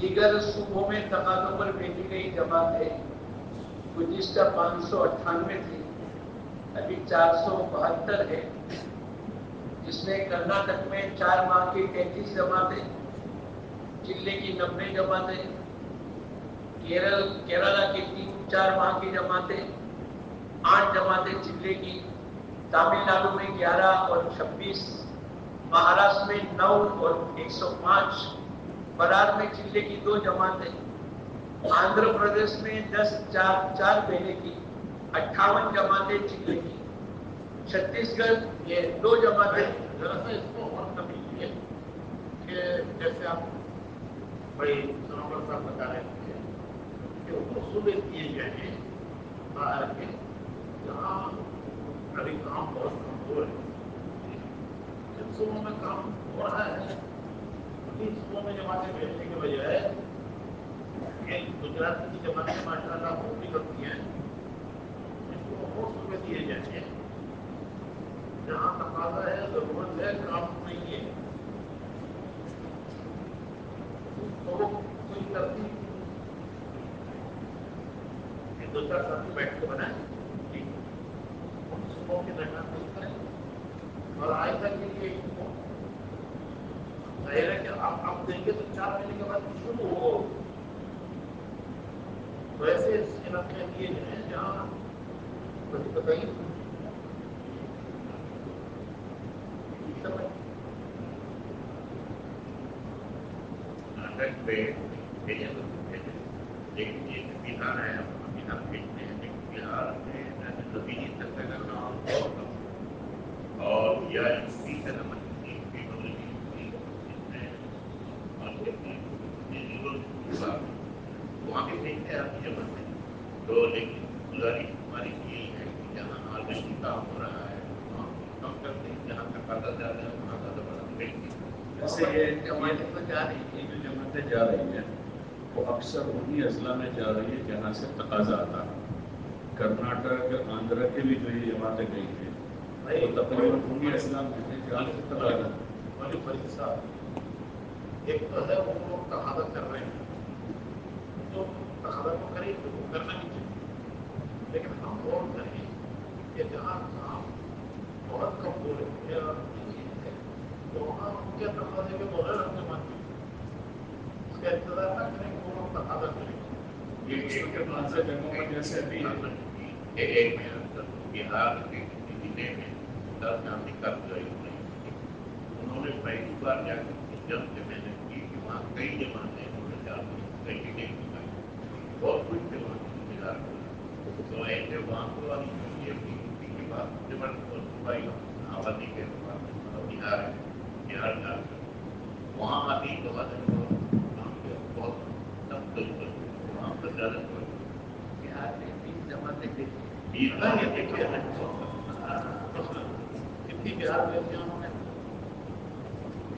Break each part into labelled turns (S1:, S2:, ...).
S1: دیگر صوبوں میں تقاضوں پر بھیجی گئی جماعتیں گزشتہ 598 تھی، ابھی 472 ہے، جس میں کرناٹک میں 4 ماہ کی 33 جماعتیں، ضلع کی 90 جماعتیں، کیرلا کی 3-4 ماہ کی جماعتیں، 8 جماعتیں ضلع کی، تامل ناڈو میں 11 اور 26، مہاراشٹر میں 9 اور 105، برار میں ضلع کی 2 جماعتیں، آندھرا پردیش میں 10 4 مہینے کی 58 جماعتیں ضلع کی، چھتیس گڑھ یہ 2 جماعتیں۔
S2: ذرا سا اس کو اور کر لیجیے کہ جیسے آپ بھائی سنوبر صاحب بتا رہے تھے کہ وہ صوبے دیے گئے ہیں باہر کے جہاں ابھی کام بہت کمزور ہے، جن صوبوں میں کام ہو رہا ہے انہیں صوبوں میں جماعتیں بھیجنے کے بجائے گجرات کی جماعتیں ماشاء اللہ خوب بھی کرتی ہیں، ان کو وہ صوبے دیے جائیں گے جہاں تقاضا ہے، ضرورت ہے، کام نہیں ہے، تو وہ کوئی ترتیب 2-4 ساتھی بیٹھ کے بنائیں، ان صوبوں کی درخواست کریں اور آئندہ کے لیے ظاہر ہے کہ آپ دیں گے تو 4 مہینے کے بعد شروع ہو، تو ایسے علاقے دیے ہیں جہاں بتائیے لیکن یہ بہار ہے، بہار بھیجتے ہیں، لیکن بہار میں زمینی سطح کا کام بہت کم اور یا اسی طرح وہاں بھی بھیجتے ہیں آپ کی جگہ سے، تو لیکن گزارش ہماری یہی ہے کہ جہاں آلریڈی کام ہو رہا ہے وہاں کم کرتے ہیں، جہاں تقاضا زیادہ ہے وہاں زیادہ بڑھا بھیجتے ہیں۔
S1: جیسے یہ جماعتیں تو جا رہی ہیں،
S3: جو جماعتیں جا رہی ہیں وہ اکثر انہی اضلاع میں جا رہی ہے جہاں سے تقاضا آتا ہے۔ کرناٹک، آندھرا کے بھی جو یہ جماعتیں گئی ہیں وہ تقریباً انہی اضلاع میں ہیں جہاں سے تقاضا۔
S2: فرید صاحب، ایک تو ہے وہ لوگ تقاضا کر رہے ہیں، تو تقاضا تو کریں تو وہ کرنا بھی چاہیے، لیکن ہم غور کریں کہ جہاں کام بہت کمزور ہے اور تو وہاں ان کے تقاضے کے بغیر ہم جماعت نہیں، اس کا انتظار نہ کریں کہ وہ لوگ تقاضا کریں۔
S3: یہ کے بعد سے جگہوں پر جیسے ابھی
S2: ایک بہار کے ضلع میں 10 آدمی کارگزاری نہیں ہوتی، انہوں نے پہلی بار جا کے جب سے محنت کی کہ وہاں کئی جماعتیں انہوں نے جا کے کینڈیڈیٹ نکالی، بہت کچھ جماعتیں بہار کی، تو ایسے وہاں کو والی یو پی کے بعد صوبائی آبادی کے بعد بہار ہے، بہار کا وہاں آتی بہت کام کیا، بہت سب وہاں پر زیادہ
S1: بہار میں 20 جماعتیں بھیجی ہیں۔
S2: کتنی بہار بھیجی انہوں نے؟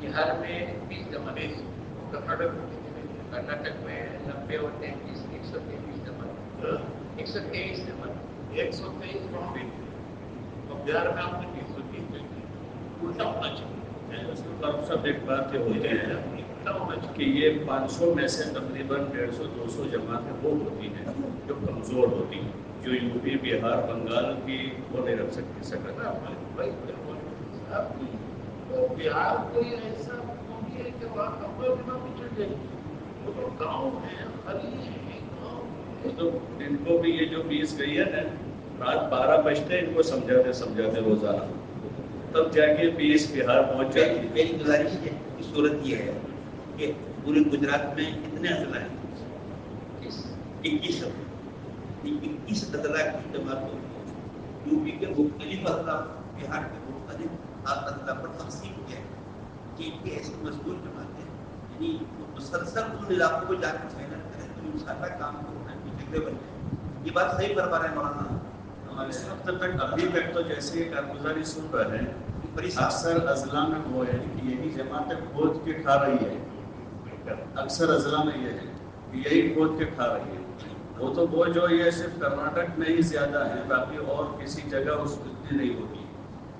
S1: بہار میں 20 جماعتیں،
S2: کرناٹک
S1: میں 90 اور 33، 123 جماعتیں، 123 جماعتیں،
S2: 123 وہاں بھیجی، اور بہار میں آپ نے 20 بھیجی، الٹا ہونا چاہیے۔
S3: سب ایک بات یہ ہوتی ہے کہ یہ 500 میں سے تقریباً 150-200 جماعتیں وہ ہوتی ہیں جو کمزور ہوتی ہیں، جو یو پی، بہار، بنگال کی وہ نہیں رکھ سکتی سکتا۔
S2: بہار کوئی ایسا قومی ہے کہ وہاں کمزور دماغ بھی چل جائے گی، وہ تو گاؤں ہیں، خلی ہیں، گاؤں
S3: تو ان کو بھی یہ جو 20 گئی ہے نا، رات 12 بجتے ان کو سمجھاتے روزانہ، تب جا کے 20 بہار پہنچ جاتی ہے۔
S4: میری گزارش کی صورت یہ ہے کہ پورے گجرات میں کتنے اضلاع ہیں؟ 21 اضلاع کی جماعتوں کو یو پی کے مختلف اضلاع، بہار کے مختلف اضلاع پر تقسیم کیا ہے کہ ان کی ایسی مزدور جماعتیں یعنی مسلسل ان علاقوں کو جا کے محنت کریں تو انشاءاللہ کام کو ہونے کی جگہ بن جائے۔ یہ بات صحیح فرما رہے ہیں مولانا؟
S3: اس وقت تک ابھی تک تو جیسے یہ کارگزاری سن رہے ہیں، اکثر اضلاع میں وہ ہے کہ یہی جماعتیں کھود کے کھا رہی ہے، اکثر اضلاع میں یہ ہے کہ یہی کھود کے کھا رہی ہے۔ وہ تو وہ جو یہ صرف کرناٹک میں ہی زیادہ ہیں، باقی اور کسی جگہ اس اتنی نہیں ہوتی،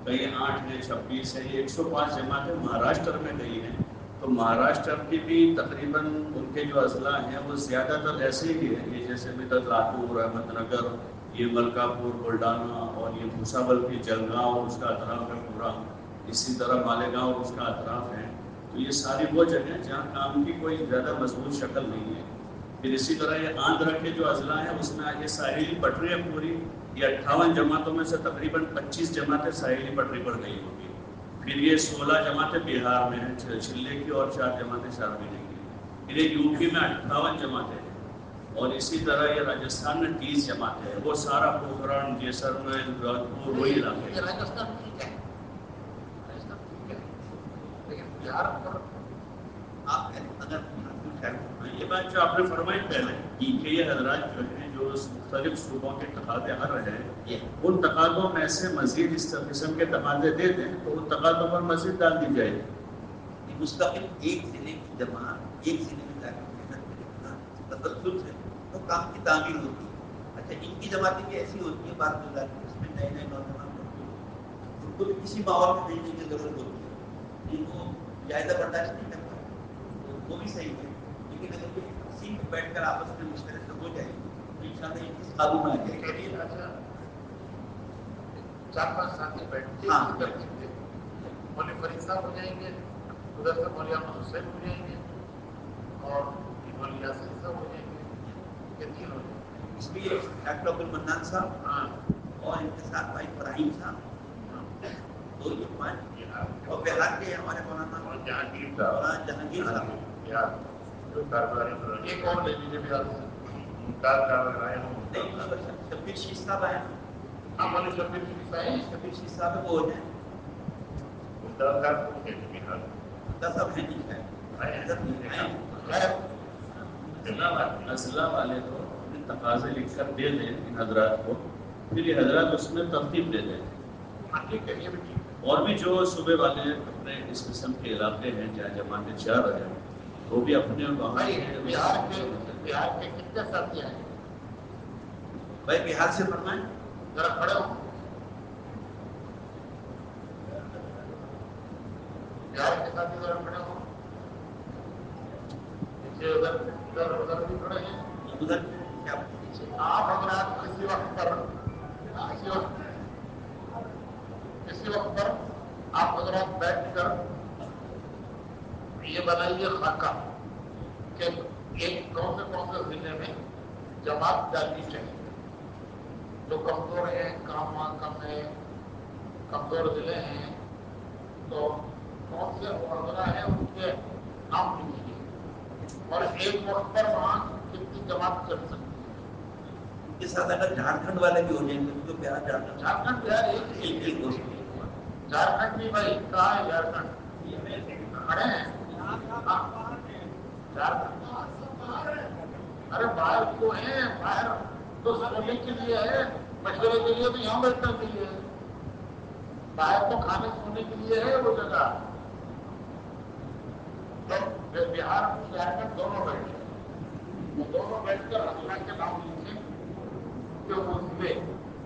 S3: کہیں 8 ہیں، 26 ہیں، 105 جماعتیں مہاراشٹر میں گئی ہیں تو مہاراشٹر کی بھی تقریباً ان کے جو اضلاع ہیں وہ زیادہ تر ایسے ہی ہیں، یہ جیسے بدت لاتور، احمد نگر، یہ ملکاپور، بلڈانا، اور یہ بھوساول کی جلگاؤں اس کا اطراف ہے پورا، اسی طرح مالیگاؤں اس کا اطراف ہے. تو یہ ساری وہ جگہیں جہاں کام کی کوئی زیادہ مضبوط شکل نہیں ہے. پھر اسی طرح یہ آندھرا کے جو اضلاع ہیں اس میں آگے ساحلی پٹری ہے پوری، یہ 58 جماعتوں میں سے تقریباً 25 جماعتیں ساحلی پٹری پر گئی ہوگی. پھر یہ 16 جماعتیں بہار میں ہیں چلے کی، اور 4 جماعتیں شارمینے کی. پھر یہ یو پی میں 58 جماعتیں ہیں، اور اسی طرح یہ راجستھان میں 30 جماعتیں ہیں. وہ سارا پوکھرن، جیسلمیر، رادپور، وہی علاقے ہیں.
S2: راجستھان ٹھیک ہے، راجستھان ٹھیک ہے، لیکن بہار پر
S4: آپ اگر
S3: یہ بات جو آپ نے فرمائی پہلے کہ یہ حضرات جو ہیں جو مختلف صوبوں کے تقاضے ہر رہے ہیں، ان تقاضوں میں سے مزید اس قسم کے تقاضے دے دیں تو ان تقاضوں پر مزید ڈال دی جائے.
S4: مستقل ایک ضلع کی جماعت ایک ضلع میں جا کے محنت کرے نا، تسلسل سے تو کام کی تعمیر ہوتی ہے. اچھا ان کی جماعتیں بھی ایسی ہوتی ہیں، بات ہو جاتی ہے اس میں نئے نئے نوجوان ہوتے ہیں، ان کو بھی کسی ماحول میں بھیجنے کی ضرورت ہوتی ہے. ان کو جائزہ برداشت نہیں کرتا تو وہ بھی صحیح ہے، لیکن اگر یہ اسی میں بیٹھ کر آپس میں مشورے سے ہو جائے تو ان شاء اللہ یہ چیز قابو میں آ جائے گی.
S2: اچھا 4-5 ساتھی بیٹھتے
S4: ہاں.
S2: ہیں ترکیب دے، مولوی فرید صاحب ہو جائیں گے، ادھر سے مولوی احمد حسین ہو جائیں گے، اور مولوی یاسین صاحب ہو جائیں گے، یہ 3 ہو جائیں گے.
S4: اس میں ڈاکٹر عبد المنان صاحب
S2: ہاں
S4: اور ان کے ساتھ بھائی فراہیم صاحب، دو یہ 5، اور بہار کے ہمارے مولانا
S2: اور جہانگیر صاحب،
S4: مولانا جہانگیر صاحب،
S2: بہار جو کارباری، ایک اور لے لیجیے بہار سے ممتاز صاحب آئے ہوں.
S4: نہیں شبیر شیخ صاحب آئے ہیں،
S2: ہمارے شبیر کی صحیح
S4: شبیر شیخ صاحب وہ ہو جائیں.
S2: ممتاز صاحب کو کہتے ہیں بہار
S4: ممتاز صاحب ہیں نہیں شاید ادھر نہیں آئے ہیں.
S3: اضلاع والے تو اپنے تقاضے لکھ کر دے دیں ان حضرات کو، پھر یہ حضرات اس میں ترتیب دے دیں.
S2: ٹھیک ہے، یہ بھی ٹھیک ہے.
S3: اور بھی جو صوبے والے اپنے اس قسم کے علاقے ہیں جہاں جماعتیں چاہ رہے ہیں وہ بھی اپنے وہاں
S2: بہار کے کتنے ساتھی آئے؟
S4: بھائی بہار سے فرمائیں
S2: ذرا کھڑے ہو. بہار کے ساتھی ذرا کھڑے ہو. پیچھے ادھر بھی کھڑے ہیں.
S4: ادھر کیا
S2: آپ حضرات کسی وقت پر آپ حضرات بیٹھ کر یہ بنائیے خاکہ کہ ایک کون سے ضلع میں جماعت ڈالنی چاہیے. جو کمزور ہیں، کام وہاں کم ہے، کمزور ضلع ہیں، تو کون سے اضلاع ہیں ان کے نام لکھیے، اور ایک وقت پر وہاں کتنی جماعت چل سکتی ہے.
S4: ان کے ساتھ اگر جھارکھنڈ والے بھی ہو جائیں گے تو بہار
S2: جھارکھنڈ بہار ایک
S4: دوست
S2: جھارکھنڈ بھی بھائی کہاں ہے؟ جھارکھنڈ کھڑے ہیں. ارے باہر تو ہیں، باہر تو سونے کے لیے ہے، مشورے کے لیے تو یہاں بیٹھنے کے لیے ہے. باہر تو کھانے سونے کے لیے ہے وہ جگہ. بہار جھارکھنڈ دونوں بیٹھے، وہ دونوں بیٹھ کر اضلاع کے نام لکھیں کہ وہ ضلع،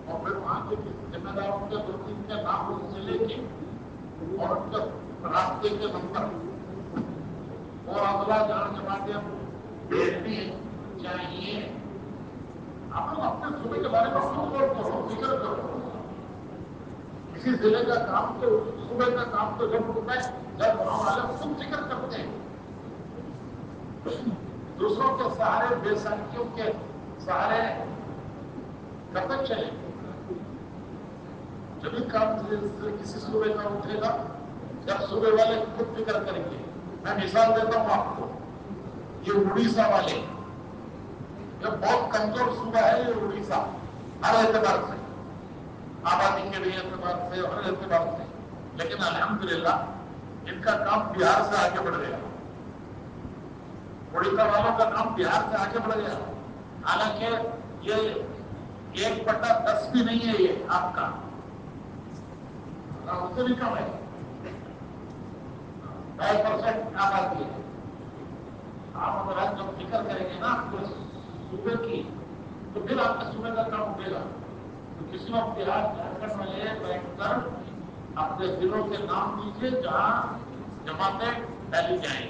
S2: اور پھر وہاں کے ذمہ داروں کے 2-3 کے نام اس ضلع کے اور ان کے راستے کے نمبر، اور اضلاع جہاں جماعتیں بھیجنی چاہیے. آپ لوگ اپنے صوبے کے بارے میں خود غور کرو، فکر کرو. کسی ضلع کا کام تو صوبے کا کام تو جب ہوتا ہے جب وہاں والے خود فکر کرتے ہیں. دوسروں کے سہارے، بے سانکیوں کے سہارے کب تک چلے؟ جبھی کام کسی صوبے کا اٹھے گا جب صوبے والے خود فکر کریں گے. میں مثال دیتا ہوں آپ کو، یہ اڑیسہ والے، یہ بہت کمزور صوبہ ہے یہ اڑیسہ، ہر اعتبار سے، آبادی کے بھی اعتبار سے، ہر اعتبار سے، لیکن الحمدللہ ان کا کام بہار سے آگے بڑھ گیا. اڑیسہ والوں کا کام بہار سے آگے بڑھ گیا. حالانکہ یہ 1/10 بھی نہیں ہے یہ آپ کا، اس سے بھی کم ہے، 2% آبادی ہے. آپ اگر جب فکر کریں گے نا آپ صوبے کی تو پھر آپ کے صوبے کا کام اٹھے گا. تو کسی وقت بہار جھارکھنڈ والے بیٹھ کر اپنے ضلعوں کے نام دیجیے جہاں جماعتیں ڈالی جائیں.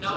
S1: 9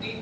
S1: 3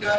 S1: 4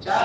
S1: 4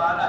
S1: 12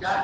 S1: 4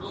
S1: 2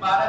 S1: 12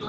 S1: 2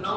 S1: 9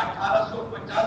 S1: 1850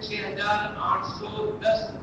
S1: 6810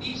S1: 30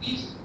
S1: 30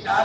S1: 4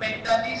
S1: 45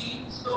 S1: 300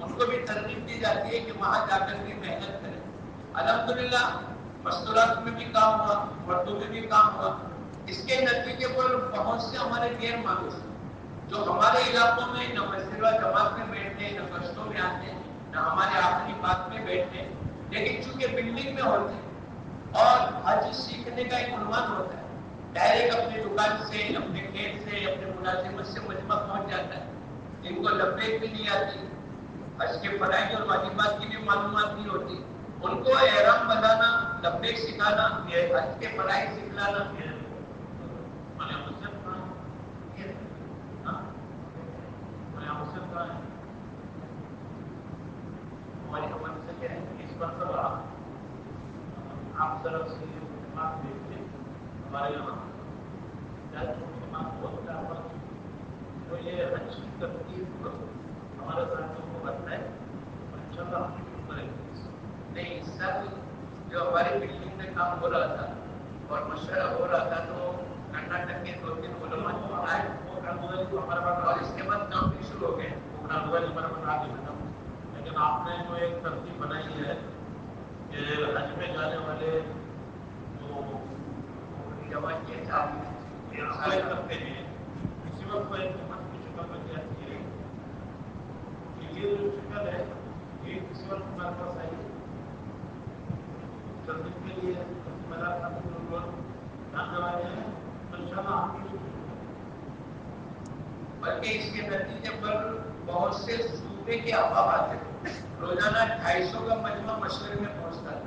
S1: ان کو بھی ترغیب دی جاتی ہے کہ وہاں جا کر بھی محنت کریں. الحمدللہ مستورات میں بھی کام ہوا، مردوں میں بھی کام ہوا. اس کے نتیجے پر بہت سے ہمارے غیر مانوس جو ہمارے علاقوں میں نہ مسجد جماعت میں بیٹھتے نہ گشتوں میں آتے نہ ہمارے آخری بات میں بیٹھتے، لیکن چونکہ بلڈنگ میں ہوتے اور حج سیکھنے کا ایک عنوان ہوتا ہے، ڈائریکٹ اپنی دکان سے اپنے کھیت سے اپنے ملازمت سے مجمع پہنچ جاتا ہے. ان کو لبیک بھی نہیں آتی، حج کے فرائض اور واجبات کی بھی معلومات نہیں ہوتی. ان کو احرام بنانا، لبیک سکھانا، حج کے فرائض سکھلانا، ہماری عمل سے کیا ہے اس مرتبہ آپ طرف سے بات دیکھتے ہمارے یہاں بہت تو یہ حج کی ترتیب ہمارے ساتھیوں کو بتائے اور ان شاء اللہ ہم شروع کریں گے. نہیں اس سال جو ہماری بلڈنگ میں کام ہو رہا تھا اور مشورہ ہو رہا تھا تو کرناٹک کے 2-3 علماء آئے ہمارے پاس اور اس کے بعد کام بھی شروع ہو گئے. لیکن آپ نے جو ایک ترتیب بنائی ہے کہ حج میں جانے والے جو جوان کے کرتے ہیں اسی وقت کو ایک جماعت کی شکل میں جاتی ہے کہ یہ جو شکل ہے یہ کسی وقت ہمارے پاس آئی ترتیب کے لیے جاننے والے ہیں تو ان شاء اللہ آپ کی بلکہ اس کے نتیجے پر بہت سے صوبے کے افواہ آتے ہیں. روزانہ 250 کا مجمع مشورے میں پہنچتا ہے.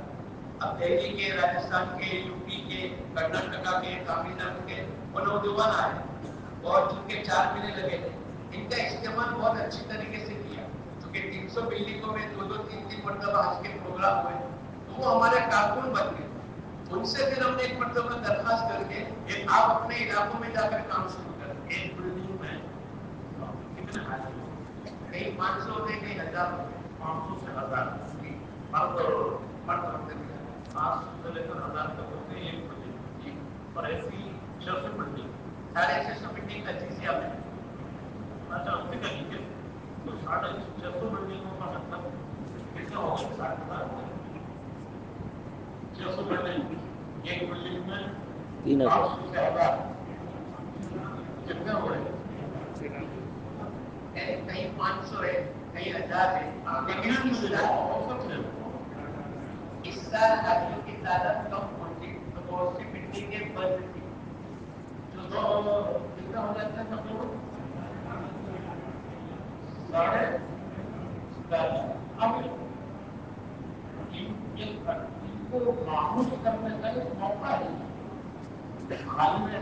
S1: اب دہلی کے، راجستھان کے، یو پی کے، کرناٹکا کے، تامل ناڈو کے وہ نوجوان آئے اور جن کے 4 مہینے لگے تھے ان کا استعمال بہت اچھی طریقے سے کیا. چونکہ 300 بلڈنگوں میں 2-3 مرتبہ حج کے پروگرام ہوئے تو وہ ہمارے کارکن بن گئے. ان سے پھر ہم نے ایک مرتبہ درخواست کر کے آپ اپنے علاقوں میں جا کر کام شروع کریں. ایک بلڈنگ میں کتنے کئی 500 ہوتے کئی 1000 ہوتے 500 سے 1000 500 سے لے کر 1000 تک ہوتے ہیں ایک بلڈنگ اور ایسی 600 بلڈنگ 650 بلڈنگ کا جزیہ میں اچھا اس کے لیے تو 650 بلڈنگوں کا مطلب کتنے ہو گئے 60,000 600 بلڈنگ ایک بلڈنگ میں 500 سے 1000 کتنے ہو گئے کہیں 500 ہے کہیں 1000 ہے. لیکن اس سال حاجیوں کی تعداد کم پہنچی تو بہت سی بلڈنگیں بند تھی جو کتنا ہو جاتا ہے ان کو معمول کرنے کا ایک موقع ہے حال میں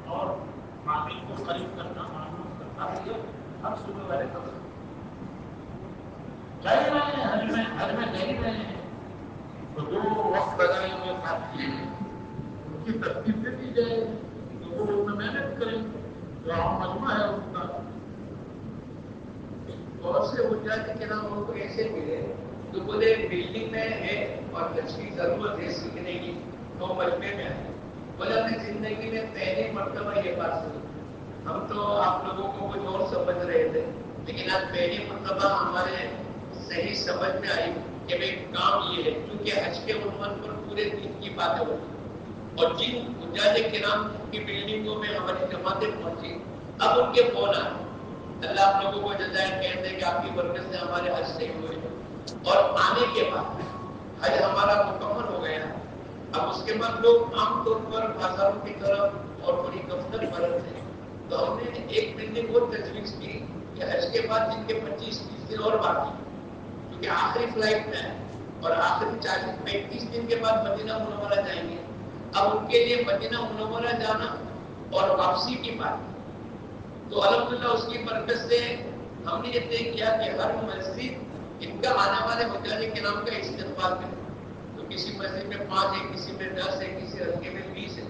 S1: اور معامل کو قریب کرنا معمول کرنا ہر صوبے والے کر سکتے جا رہے ہیں حج میں جا رہے ہیں تو جو وقت لگائے ہوئے ساتھی ہیں ان کی ترتیب دے دی جائے تو وہ ان میں محنت کریں جو عام مجمع ہے ان کا. بہت سے بنیادی کے نام ان کو ایسے ملے تو بولے بلڈنگ میں ہے اور حج کی ضرورت ہے سیکھنے کی تو مجمع میں آئے. بولے اپنی زندگی میں پہلی مرتبہ یہ بات سنی. ہم تو آپ لوگوں کو کچھ اور سمجھ رہے تھے لیکن آج پہلی مرتبہ ہمارے صحیح سمجھ میں آئی کہ بھائی کام یہ ہے کیونکہ حج کے عنوان پر پورے دن کی باتیں ہوتی اور جن حجاج کرام کی بلڈنگوں میں ہماری جماعتیں پہنچی اب ان کے فون آئے. اللہ آپ لوگوں کو جزائر کہتے ہیں کہ آپ کی برکت سے ہمارے حج صحیح ہوئے اور آنے کے بعد حج ہمارا مکمل ہو گیا. اب اس کے بعد لوگ عام طور پر بازاروں کی طرف اور بڑی دفتر برتتے ہیں تو ہم نے ایک بلڈنگ اور تجویز کی کہ حج کے بعد جن کے 25-30 دن اور باقی کیونکہ آخری فلائٹ میں ہے اور آخری 40-35 دن کے بعد مدینہ منورہ جائیں گے. اب ان کے لیے مدینہ منورہ جانا اور واپسی کی بات تو الحمدللہ اس کی برکت سے ہم نے یہ طے کیا کہ ہر مسجد ان کا آنے والے حجاج کرام کا استقبال کرے. تو کسی مسجد میں 5 ہے کسی میں 10 ہے کسی ہلکے میں 20 ہے.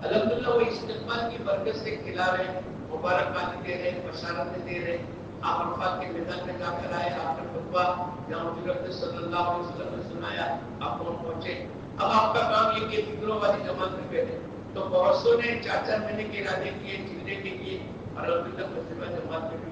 S1: الحمدللہ وہ استقبال کی برکت سے کھلا رہے مبارکباد دے رہے بشارتیں دے رہے. آپ عرفات کے میدان میں جا کر آئے آپ نے خطبہ جہاں حضور صلی اللہ علیہ وسلم نے سنایا آپ پہنچے. اب آپ کا کام یہ کہ فکروں والی جماعت میں بیٹھے تو بہت سو نے 4-4 مہینے کے ارادے کیے جلنے کے لیے الحمدللہ جماعت میں بھی